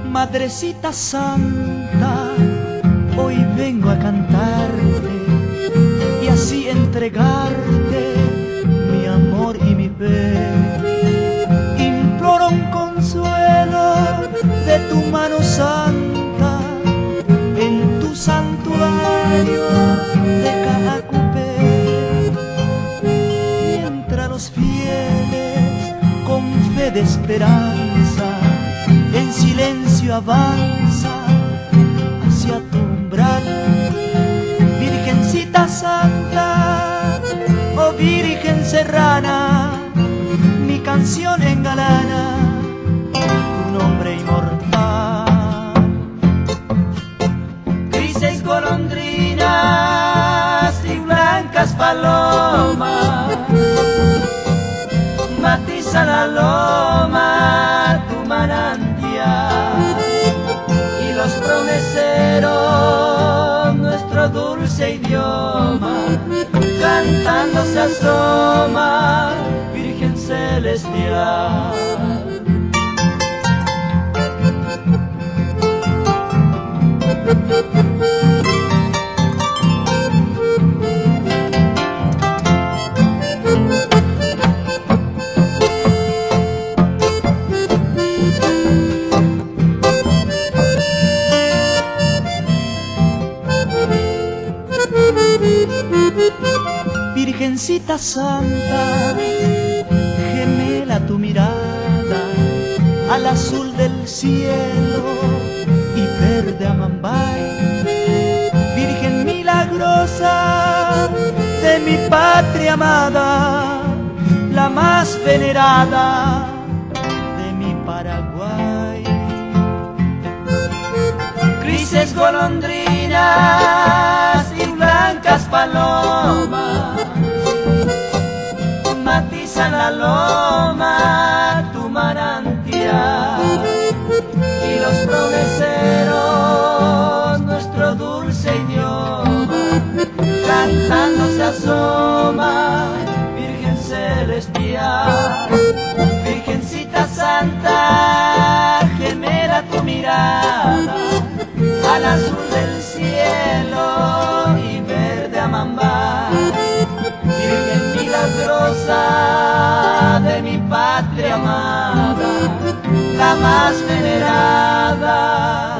Madrecita Santa, hoy vengo a cantarte y así entregarte mi amor y mi fe. Imploro un consuelo de tu mano santa en tu santuario de Caacupé, mientras los fieles con fe de esperanza en silencio avanza hacia tu umbral. Virgencita Santa, oh Virgen Serrana, mi canción engalana tu nombre inmortal. Grises golondrinas y blancas palomas matizan la loma tu manantial, y los promeseros nuestro dulce idioma cantando se asoma, Virgen celestial. Virgencita Santa, gemela tu mirada al azul del cielo y verde amambay. Virgen milagrosa de mi patria amada, la más venerada de mi Paraguay. Grises golondrinas y blancas palomas matizan la loma tu manantial, y los promeseros nuestro dulce idioma cantando se asoma, Virgen celestial. Virgencita Santa, gemela tu mirada al azul del cielo y verde amambay. Virgen milagrosa de mi patria amada, la más venerada